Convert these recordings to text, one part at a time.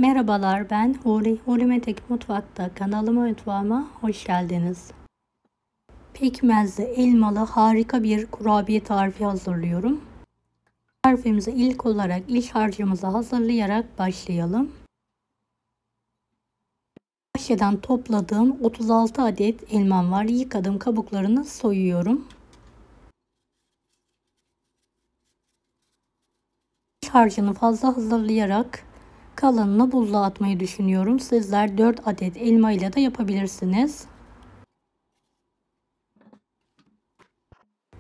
Merhabalar, ben Huri. Hurimetek Mutfak'ta mutfağıma hoş geldiniz. Pekmezli elmalı harika bir kurabiye tarifi hazırlıyorum. Tarifimize ilk olarak iç harcımızı hazırlayarak başlayalım. Bahçeden topladığım 36 adet elmam var. Yıkadım, kabuklarını soyuyorum. İç harcını fazla hazırlayarak kalanını buzluğa atmayı düşünüyorum. Sizler 4 adet elma ile de yapabilirsiniz.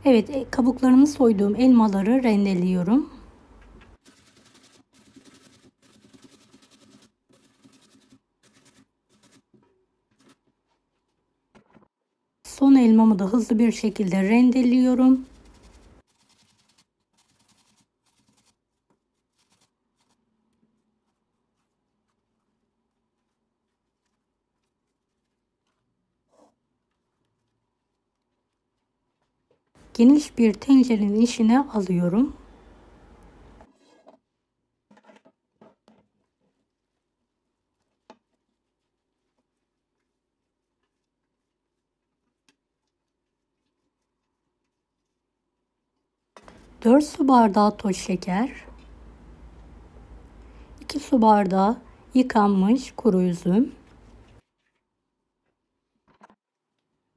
Evet, kabuklarını soyduğum elmaları rendeliyorum. Son elmamı da hızlı bir şekilde rendeliyorum. Geniş bir tencerenin içine alıyorum. Dört su bardağı toz şeker, 2 su bardağı yıkanmış kuru üzüm,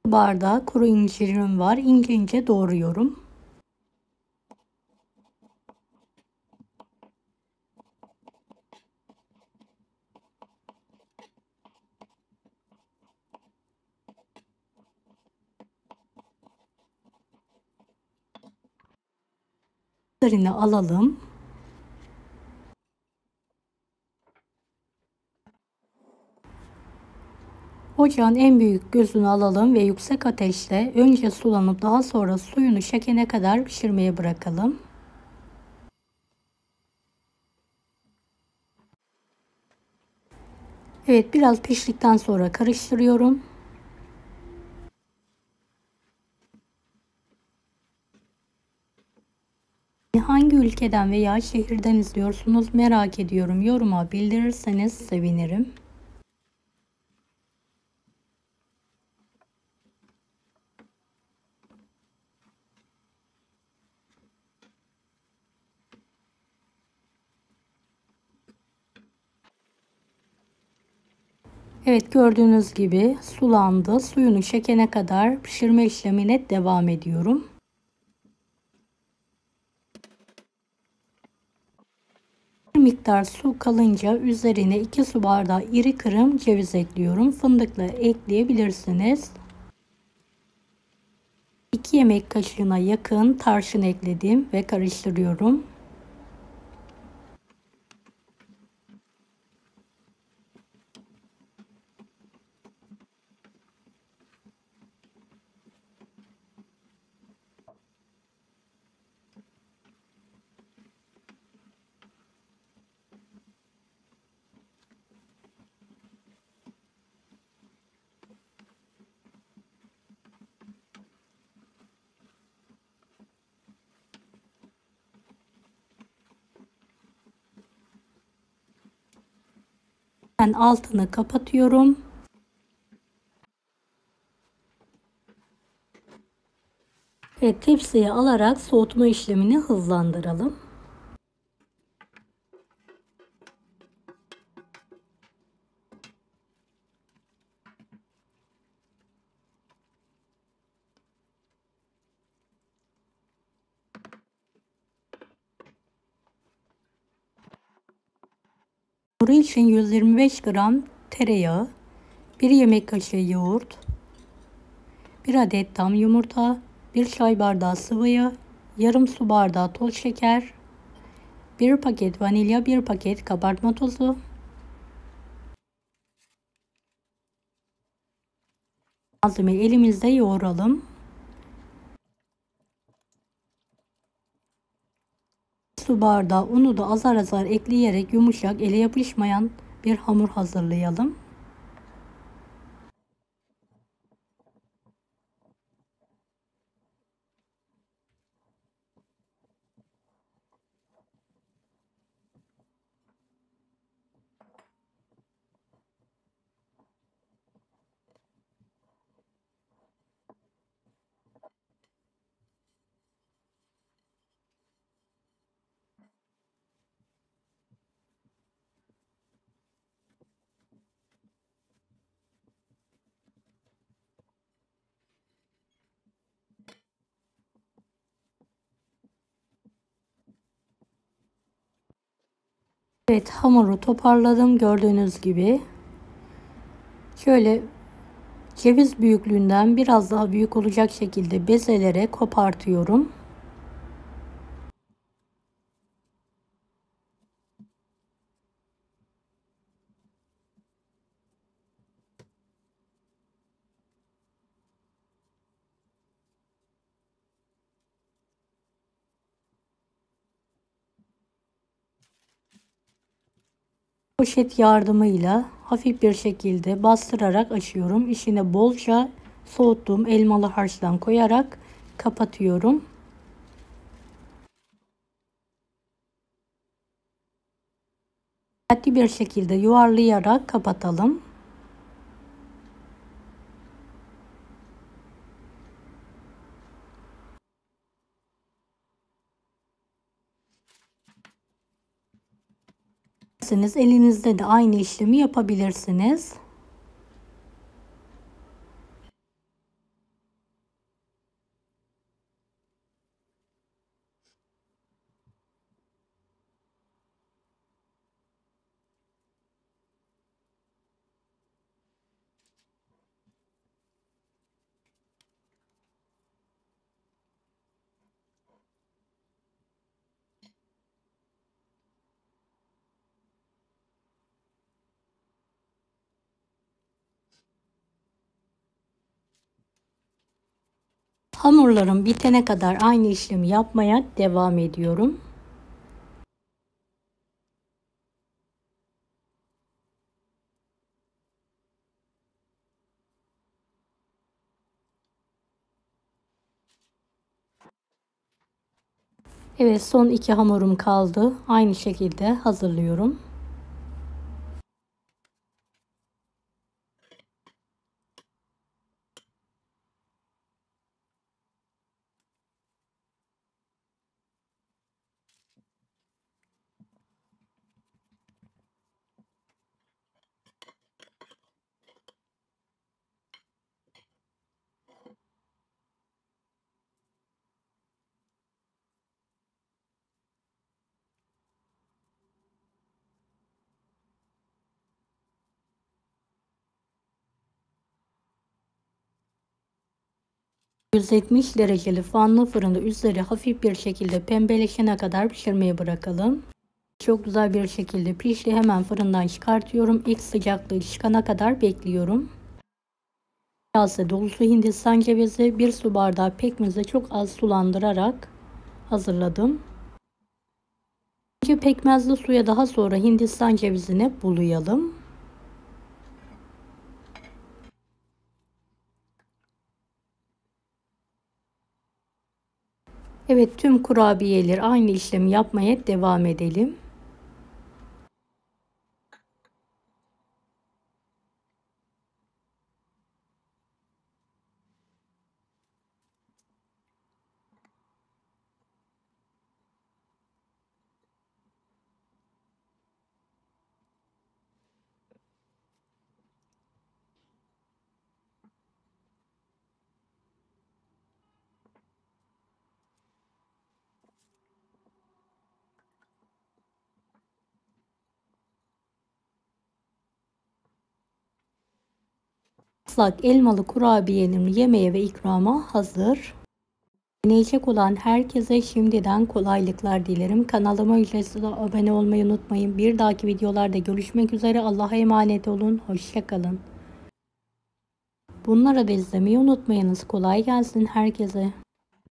1 bardağı kuru incirim var. İnce ince doğruyorum. Üzerine alalım. Ocağın en büyük gözünü alalım ve yüksek ateşte önce sulanıp daha sonra suyunu çekene kadar pişirmeye bırakalım. Evet, biraz piştikten sonra karıştırıyorum. Hangi ülkeden veya şehirden izliyorsunuz merak ediyorum. Yoruma bildirirseniz sevinirim. Evet, gördüğünüz gibi sulandı. Suyunu çekene kadar pişirme işlemine devam ediyorum. Bir miktar su kalınca üzerine 2 su bardağı iri kırım ceviz ekliyorum. Fındıkla ekleyebilirsiniz. 2 yemek kaşığına yakın tarçın ekledim ve karıştırıyorum. Ben altını kapatıyorum. Ve tepsiye alarak soğutma işlemini hızlandıralım. Hamuru için 125 gram tereyağı, 1 yemek kaşığı yoğurt, 1 adet tam yumurta, 1 çay bardağı sıvı yağ, yarım su bardağı toz şeker, 1 paket vanilya, 1 paket kabartma tozu, malzemeyi elimizde yoğuralım. Su bardağı unu da azar azar ekleyerek yumuşak, ele yapışmayan bir hamur hazırlayalım. Evet, hamuru toparladım gördüğünüz gibi. Şöyle ceviz büyüklüğünden biraz daha büyük olacak şekilde bezelere kopartıyorum. Poşet yardımıyla hafif bir şekilde bastırarak açıyorum. İçine bolca soğuttuğum elmalı harçtan koyarak kapatıyorum. Dikkatli bir şekilde yuvarlayarak kapatalım. Elinizde de aynı işlemi yapabilirsiniz. Hamurlarım bitene kadar aynı işlemi yapmaya devam ediyorum. Evet, son iki hamurum kaldı. Aynı şekilde hazırlıyorum. ...170 dereceli fanlı fırında üzeri hafif bir şekilde pembeleşene kadar pişirmeye bırakalım. Çok güzel bir şekilde pişti. Hemen fırından çıkartıyorum. İlk sıcaklığı çıkana kadar bekliyorum. Kase dolusu Hindistan cevizi, 1 su bardağı pekmezi çok az sulandırarak hazırladım. Önce pekmezli suya, daha sonra Hindistan cevizini bulayalım. Evet, tüm kurabiyeleri aynı işlemi yapmaya devam edelim. Islak elmalı kurabiyelerim yemeğe ve ikrama hazır. Deneyecek olan herkese şimdiden kolaylıklar dilerim. Kanalıma ücretsiz abone olmayı unutmayın. Bir dahaki videolarda görüşmek üzere. Allah'a emanet olun. Hoşça kalın. Bunları da izlemeyi unutmayınız. Kolay gelsin herkese.